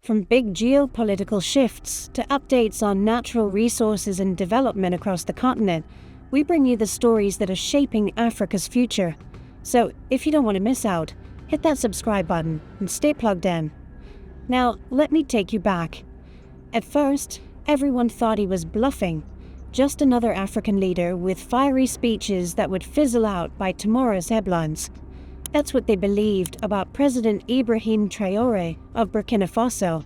From big geopolitical shifts to updates on natural resources and development across the continent, we bring you the stories that are shaping Africa's future. So, if you don't want to miss out, hit that subscribe button and stay plugged in. Now, let me take you back. At first, everyone thought he was bluffing, just another African leader with fiery speeches that would fizzle out by tomorrow's headlines. That's what they believed about President Ibrahim Traoré of Burkina Faso.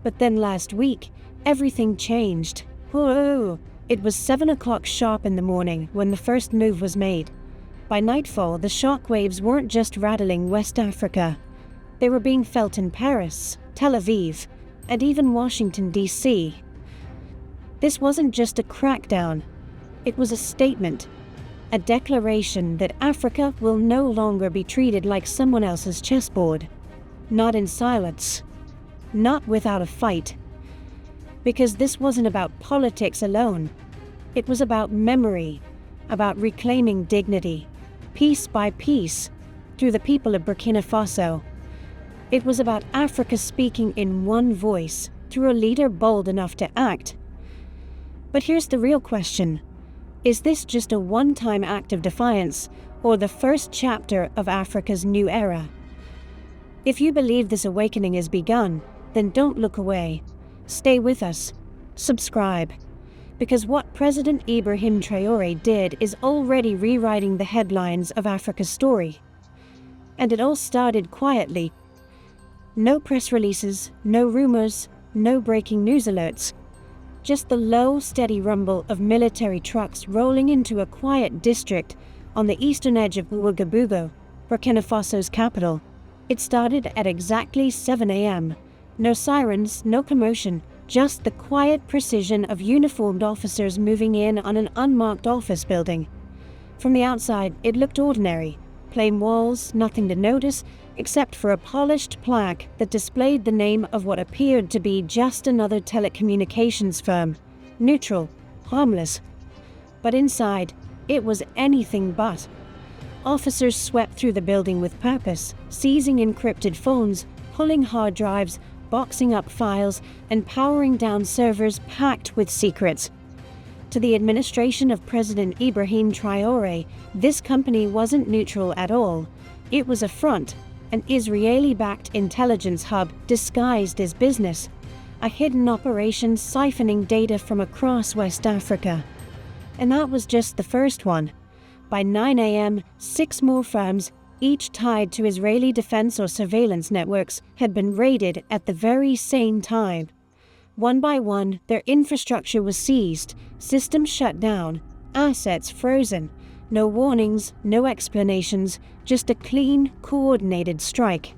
But then last week, everything changed. Whoa! It was 7 o'clock sharp in the morning when the first move was made. By nightfall, the shockwaves weren't just rattling West Africa. They were being felt in Paris, Tel Aviv, and even Washington, D.C. This wasn't just a crackdown. It was a statement. A declaration that Africa will no longer be treated like someone else's chessboard. Not in silence. Not without a fight. Because this wasn't about politics alone. It was about memory, about reclaiming dignity, piece by piece, through the people of Burkina Faso. It was about Africa speaking in one voice, through a leader bold enough to act. But here's the real question. Is this just a one-time act of defiance, or the first chapter of Africa's new era? If you believe this awakening has begun, then don't look away. Stay with us. Subscribe. Because what President Ibrahim Traoré did is already rewriting the headlines of Africa's story. And it all started quietly. No press releases, no rumors, no breaking news alerts. Just the low, steady rumble of military trucks rolling into a quiet district on the eastern edge of Ouagadougou, Burkina Faso's capital. It started at exactly 7 a.m. No sirens, no commotion, just the quiet precision of uniformed officers moving in on an unmarked office building. From the outside, it looked ordinary. Plain walls, nothing to notice, except for a polished plaque that displayed the name of what appeared to be just another telecommunications firm. Neutral, harmless. But inside, it was anything but. Officers swept through the building with purpose, seizing encrypted phones, pulling hard drives, boxing up files, and powering down servers packed with secrets. To the administration of President Ibrahim Traoré, this company wasn't neutral at all. It was a front, an Israeli-backed intelligence hub disguised as business, a hidden operation siphoning data from across West Africa. And that was just the first one. By 9 a.m., 6 more firms, each tied to Israeli defense or surveillance networks, had been raided at the very same time. One by one, their infrastructure was seized, systems shut down, assets frozen. No warnings, no explanations, just a clean, coordinated strike.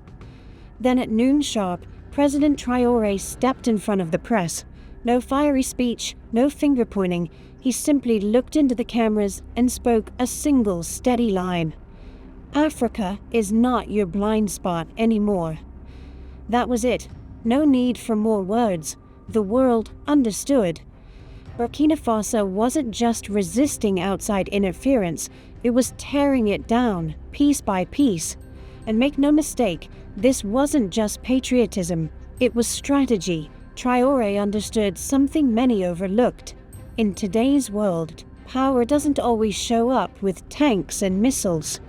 Then at noon sharp, President Traoré stepped in front of the press. No fiery speech, no finger-pointing. He simply looked into the cameras and spoke a single steady line. Africa is not your blind spot anymore. That was it. No need for more words. The world understood. Burkina Faso wasn't just resisting outside interference, it was tearing it down, piece by piece. And make no mistake, this wasn't just patriotism, it was strategy. Traoré understood something many overlooked. In today's world, power doesn't always show up with tanks and missiles.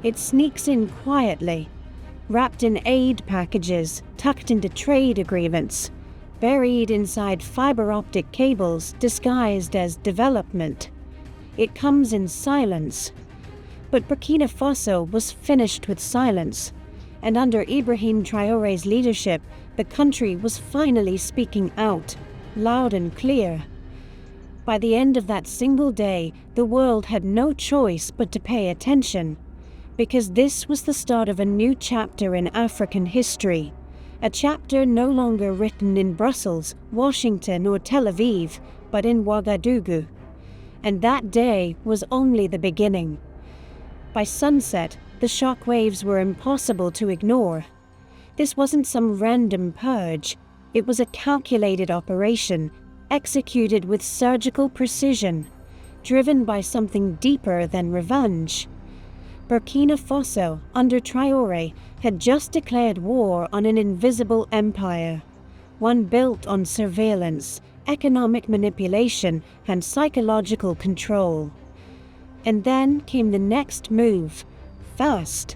It sneaks in quietly, wrapped in aid packages, tucked into trade agreements, buried inside fiber optic cables disguised as development. It comes in silence. But Burkina Faso was finished with silence, and under Ibrahim Traoré's leadership, the country was finally speaking out, loud and clear. By the end of that single day, the world had no choice but to pay attention, because this was the start of a new chapter in African history. A chapter no longer written in Brussels, Washington, or Tel Aviv, but in Ouagadougou. And that day was only the beginning. By sunset, the shockwaves were impossible to ignore. This wasn't some random purge. It was a calculated operation, executed with surgical precision, driven by something deeper than revenge. Burkina Faso, under Traoré, had just declared war on an invisible empire, one built on surveillance, economic manipulation, and psychological control. And then came the next move, fast.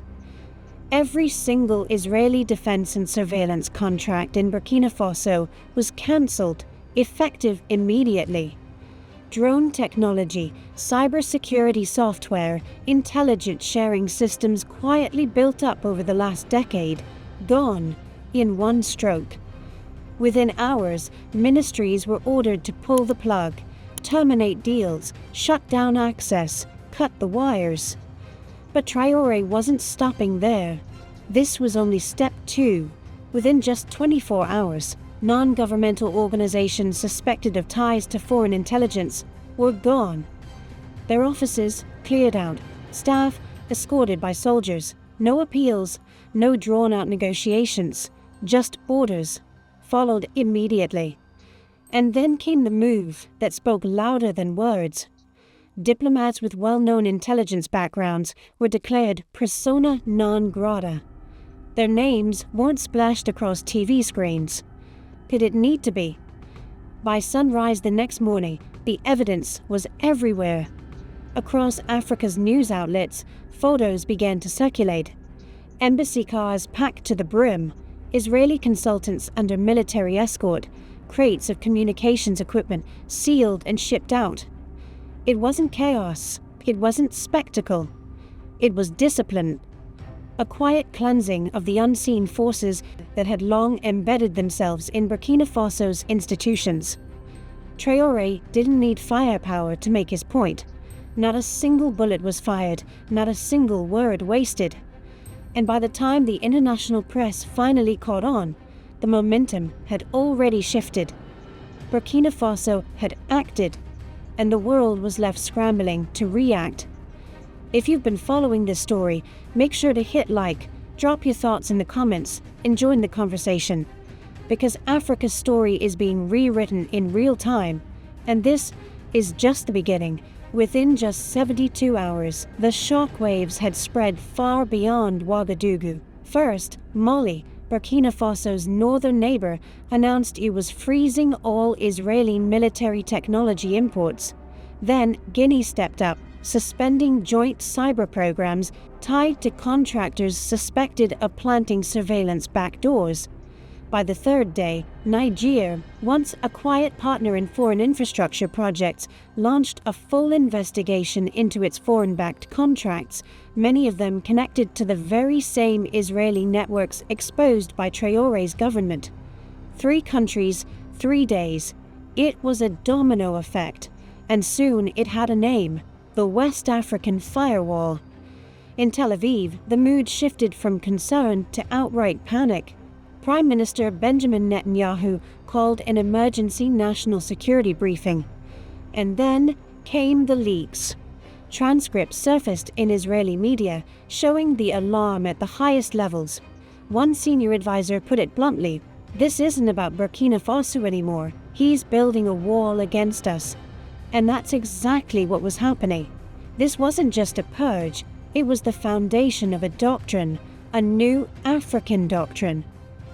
Every single Israeli defense and surveillance contract in Burkina Faso was cancelled, effective immediately. Drone technology, cybersecurity software, intelligence sharing systems quietly built up over the last decade, gone in one stroke. Within hours, ministries were ordered to pull the plug, terminate deals, shut down access, cut the wires. But Traoré wasn't stopping there. This was only step 2. Within just 24 hours, non-governmental organizations suspected of ties to foreign intelligence were gone. Their offices cleared out, staff escorted by soldiers, no appeals, no drawn-out negotiations, just orders, followed immediately. And then came the move that spoke louder than words. Diplomats with well-known intelligence backgrounds were declared persona non grata. Their names weren't splashed across TV screens. Did it need to be? By sunrise the next morning, the evidence was everywhere. Across Africa's news outlets, photos began to circulate. Embassy cars packed to the brim, Israeli consultants under military escort, crates of communications equipment sealed and shipped out. It wasn't chaos. It wasn't spectacle. It was discipline. A quiet cleansing of the unseen forces that had long embedded themselves in Burkina Faso's institutions. Traoré didn't need firepower to make his point. Not a single bullet was fired, not a single word wasted. And by the time the international press finally caught on, the momentum had already shifted. Burkina Faso had acted, and the world was left scrambling to react. If you've been following this story, make sure to hit like, drop your thoughts in the comments, and join the conversation. Because Africa's story is being rewritten in real time, and this is just the beginning. Within just 72 hours, the shockwaves had spread far beyond Ouagadougou. First, Mali, Burkina Faso's northern neighbor, announced it was freezing all Israeli military technology imports. Then Guinea stepped up, suspending joint cyber programs tied to contractors suspected of planting surveillance backdoors. By the third day, Niger, once a quiet partner in foreign infrastructure projects, launched a full investigation into its foreign-backed contracts, many of them connected to the very same Israeli networks exposed by Traoré's government. 3 countries, 3 days. It was a domino effect, and soon it had a name: the West African Firewall. In Tel Aviv, the mood shifted from concern to outright panic. Prime Minister Benjamin Netanyahu called an emergency national security briefing. And then came the leaks. Transcripts surfaced in Israeli media showing the alarm at the highest levels. One senior advisor put it bluntly: "This isn't about Burkina Faso anymore. He's building a wall against us." And that's exactly what was happening. This wasn't just a purge, it was the foundation of a doctrine, a new African doctrine.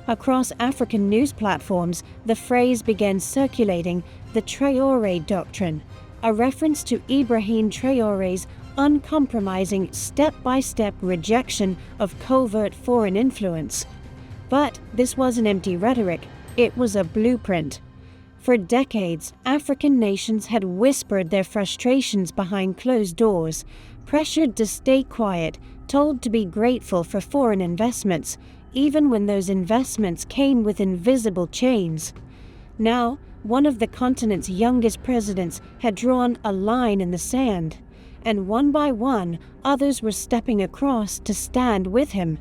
Across African news platforms, the phrase began circulating, the Traoré Doctrine, a reference to Ibrahim Traoré's uncompromising step-by-step rejection of covert foreign influence. But this wasn't empty rhetoric, it was a blueprint. For decades, African nations had whispered their frustrations behind closed doors, pressured to stay quiet, told to be grateful for foreign investments, even when those investments came with invisible chains. Now, one of the continent's youngest presidents had drawn a line in the sand, and one by one, others were stepping across to stand with him.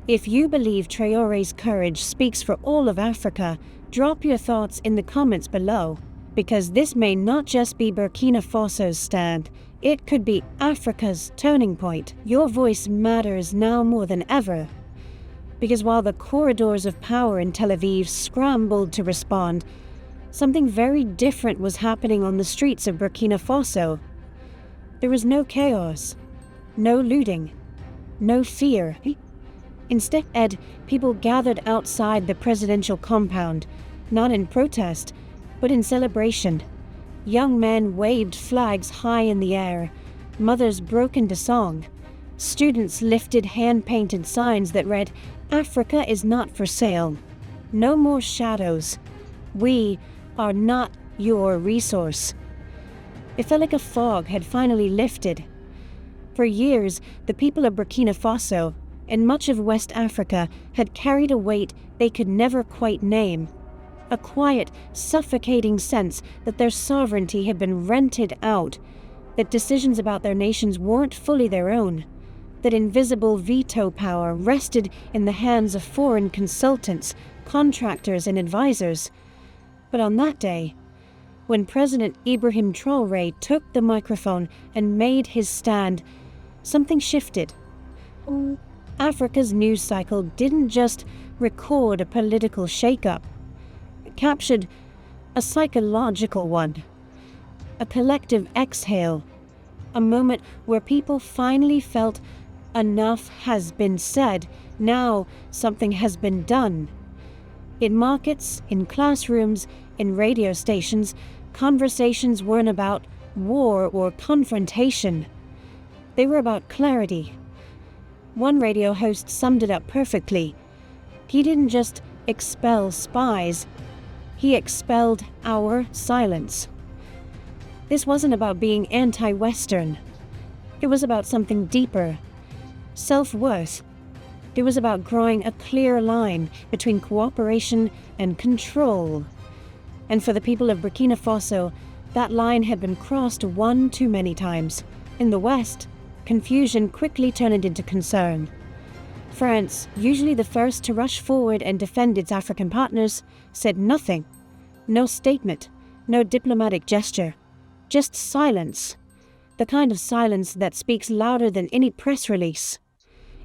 If you believe Traoré's courage speaks for all of Africa, drop your thoughts in the comments below, because this may not just be Burkina Faso's stand, it could be Africa's turning point. Your voice matters now more than ever. Because while the corridors of power in Tel Aviv scrambled to respond, something very different was happening on the streets of Burkina Faso. There was no chaos, no looting, no fear. Instead, people gathered outside the presidential compound, not in protest, but in celebration. Young men waved flags high in the air. Mothers broke into song. Students lifted hand-painted signs that read, "Africa is not for sale. No more shadows. We are not your resource." It felt like a fog had finally lifted. For years, the people of Burkina Faso and much of West Africa had carried a weight they could never quite name. A quiet, suffocating sense that their sovereignty had been rented out, that decisions about their nations weren't fully their own, that invisible veto power rested in the hands of foreign consultants, contractors, and advisors. But on that day, when President Ibrahim Traoré took the microphone and made his stand, something shifted. Africa's news cycle didn't just record a political shakeup. It captured a psychological one, a collective exhale, a moment where people finally felt enough has been said, now something has been done. In markets, in classrooms, in radio stations, conversations weren't about war or confrontation. They were about clarity. One radio host summed it up perfectly. He didn't just expel spies, he expelled our silence. This wasn't about being anti-Western. It was about something deeper. Self-worth. It was about drawing a clear line between cooperation and control. And for the people of Burkina Faso, that line had been crossed one too many times. In the West, confusion quickly turned into concern. France, usually the first to rush forward and defend its African partners, said nothing. No statement, no diplomatic gesture. Just silence. The kind of silence that speaks louder than any press release.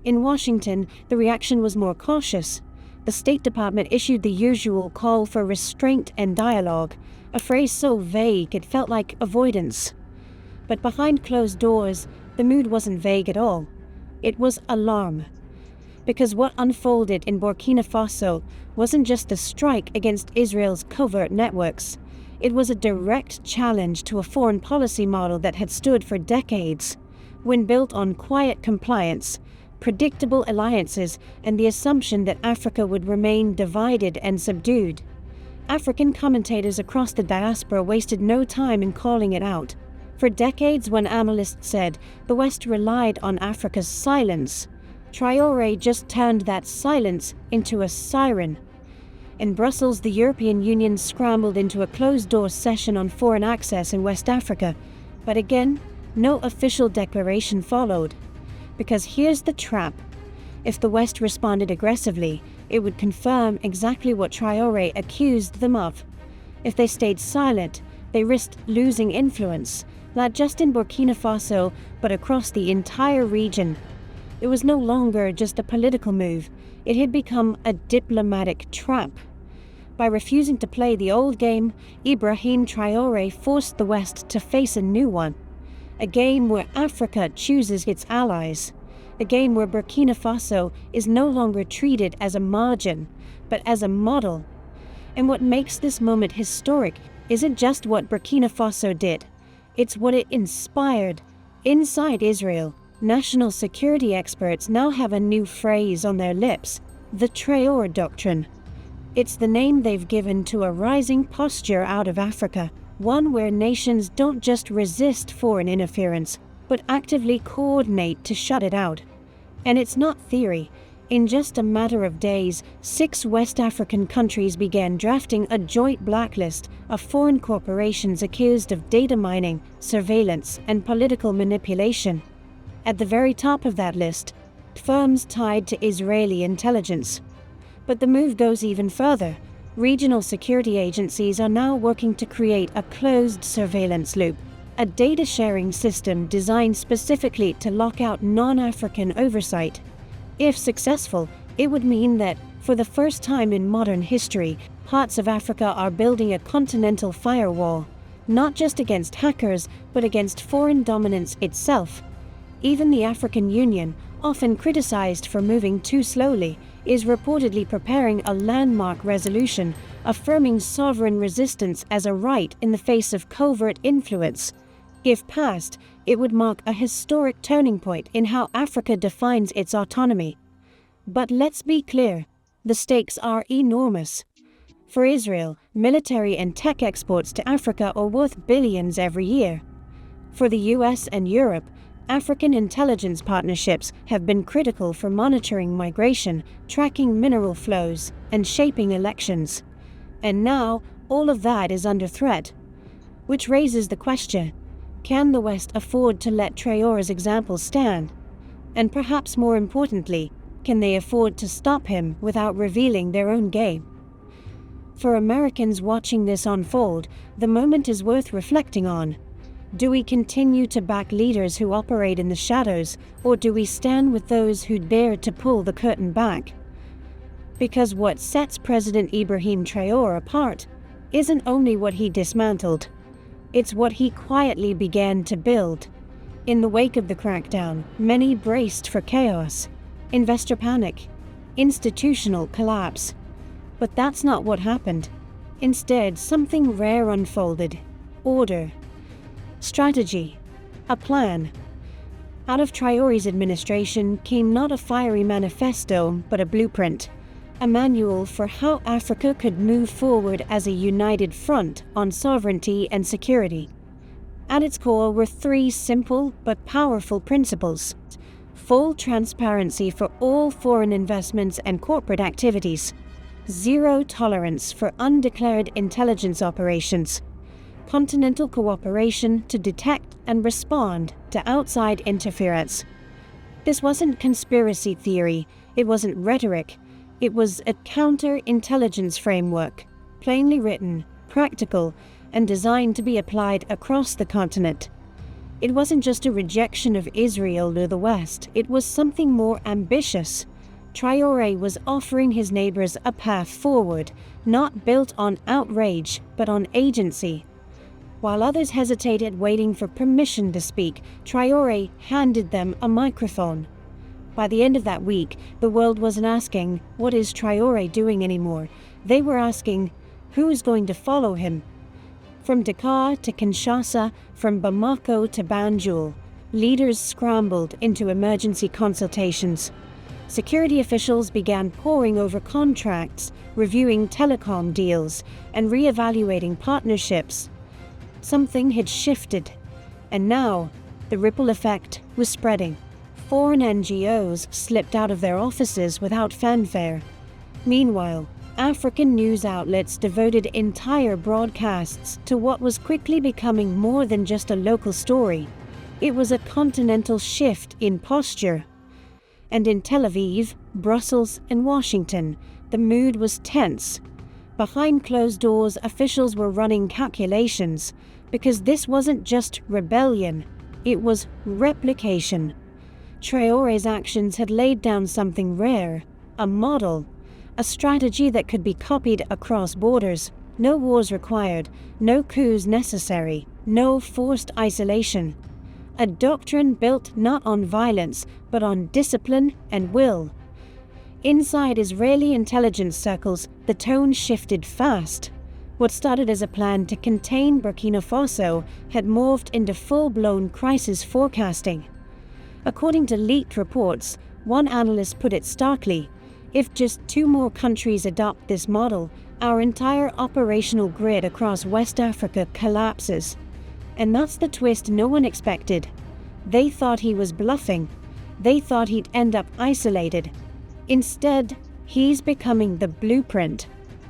In Washington, the reaction was more cautious. The State Department issued the usual call for restraint and dialogue, a phrase so vague it felt like avoidance. But behind closed doors, the mood wasn't vague at all. It was alarm. Because what unfolded in Burkina Faso wasn't just a strike against Israel's covert networks. It was a direct challenge to a foreign policy model that had stood for decades, when built on quiet compliance, predictable alliances, and the assumption that Africa would remain divided and subdued. African commentators across the diaspora wasted no time in calling it out. For decades, when analysts said the West relied on Africa's silence, Traoré just turned that silence into a siren. In Brussels, the European Union scrambled into a closed-door session on foreign access in West Africa. But again, no official declaration followed. Because here's the trap. If the West responded aggressively, it would confirm exactly what Traoré accused them of. If they stayed silent, they risked losing influence, not just in Burkina Faso, but across the entire region. It was no longer just a political move. It had become a diplomatic trap. By refusing to play the old game, Ibrahim Traoré forced the West to face a new one. A game where Africa chooses its allies. A game where Burkina Faso is no longer treated as a margin, but as a model. And what makes this moment historic isn't just what Burkina Faso did. It's what it inspired. Inside Israel, national security experts now have a new phrase on their lips, the Traoré Doctrine. It's the name they've given to a rising posture out of Africa, one where nations don't just resist foreign interference, but actively coordinate to shut it out. And it's not theory. In just a matter of days, 6 West African countries began drafting a joint blacklist of foreign corporations accused of data mining, surveillance, and political manipulation. At the very top of that list, firms tied to Israeli intelligence. But the move goes even further. Regional security agencies are now working to create a closed surveillance loop, a data-sharing system designed specifically to lock out non-African oversight. If successful, it would mean that, for the first time in modern history, parts of Africa are building a continental firewall, not just against hackers, but against foreign dominance itself. Even the African Union, often criticized for moving too slowly, is reportedly preparing a landmark resolution affirming sovereign resistance as a right in the face of covert influence. If passed, it would mark a historic turning point in how Africa defines its autonomy. But let's be clear, the stakes are enormous. For Israel, military and tech exports to Africa are worth billions every year. For the US and Europe, African intelligence partnerships have been critical for monitoring migration, tracking mineral flows, and shaping elections. And now, all of that is under threat. Which raises the question, can the West afford to let Traoré's example stand? And perhaps more importantly, can they afford to stop him without revealing their own game? For Americans watching this unfold, the moment is worth reflecting on. Do we continue to back leaders who operate in the shadows, or do we stand with those who dare to pull the curtain back? Because what sets President Ibrahim Traoré apart isn't only what he dismantled, it's what he quietly began to build. In the wake of the crackdown, many braced for chaos, investor panic, institutional collapse. But that's not what happened. Instead, something rare unfolded. Order. Strategy. A plan. Out of Traoré's administration came not a fiery manifesto, but a blueprint. A manual for how Africa could move forward as a united front on sovereignty and security. At its core were three simple but powerful principles. Full transparency for all foreign investments and corporate activities. Zero tolerance for undeclared intelligence operations. Continental cooperation to detect and respond to outside interference. This wasn't conspiracy theory, it wasn't rhetoric, it was a counter-intelligence framework, plainly written, practical, and designed to be applied across the continent. It wasn't just a rejection of Israel or the West, it was something more ambitious. Traoré was offering his neighbors a path forward, not built on outrage, but on agency. While others hesitated, waiting for permission to speak, Traoré handed them a microphone. By the end of that week, the world wasn't asking, "What is Traoré doing?" anymore. They were asking, "Who is going to follow him?" From Dakar to Kinshasa, from Bamako to Banjul, leaders scrambled into emergency consultations. Security officials began poring over contracts, reviewing telecom deals, and re-evaluating partnerships. Something had shifted, and now the ripple effect was spreading. Foreign NGOs slipped out of their offices without fanfare. Meanwhile, African news outlets devoted entire broadcasts to what was quickly becoming more than just a local story. It was a continental shift in posture. And in Tel Aviv, Brussels, and Washington, the mood was tense. Behind closed doors, officials were running calculations, because this wasn't just rebellion, it was replication. Traoré's actions had laid down something rare, a model, a strategy that could be copied across borders. No wars required, no coups necessary, no forced isolation. A doctrine built not on violence, but on discipline and will. Inside Israeli intelligence circles, the tone shifted fast. What started as a plan to contain Burkina Faso had morphed into full-blown crisis forecasting. According to leaked reports, one analyst put it starkly, if just 2 more countries adopt this model, our entire operational grid across West Africa collapses. And that's the twist no one expected. They thought he was bluffing. They thought he'd end up isolated. Instead, he's becoming the blueprint.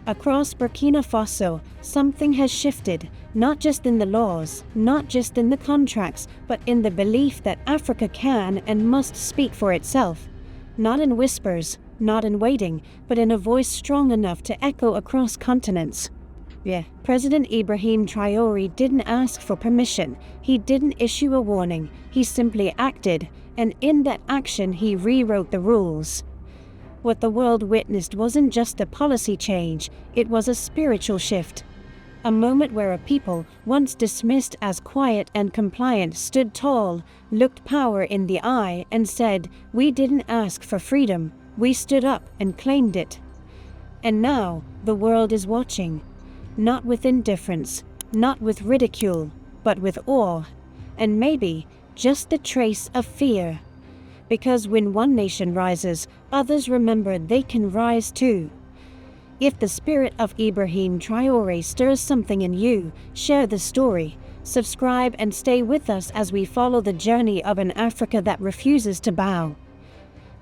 Across Burkina Faso, something has shifted, not just in the laws, not just in the contracts, but in the belief that Africa can and must speak for itself. Not in whispers, not in waiting, but in a voice strong enough to echo across continents. President Ibrahim Traoré didn't ask for permission. He didn't issue a warning. He simply acted, and in that action he rewrote the rules. What the world witnessed wasn't just a policy change, it was a spiritual shift. A moment where a people, once dismissed as quiet and compliant, stood tall, looked power in the eye, and said, "We didn't ask for freedom, we stood up and claimed it." And now, the world is watching. Not with indifference, not with ridicule, but with awe, and maybe just a trace of fear. Because when one nation rises, others remember they can rise too. If the spirit of Ibrahim Traoré stirs something in you, share the story, subscribe, and stay with us as we follow the journey of an Africa that refuses to bow.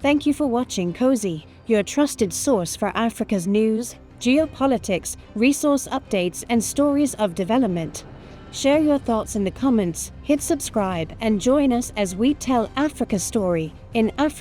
Thank you for watching Cozy, your trusted source for Africa's news, geopolitics, resource updates, and stories of development. Share your thoughts in the comments, hit subscribe, and join us as we tell Africa's story in Africa.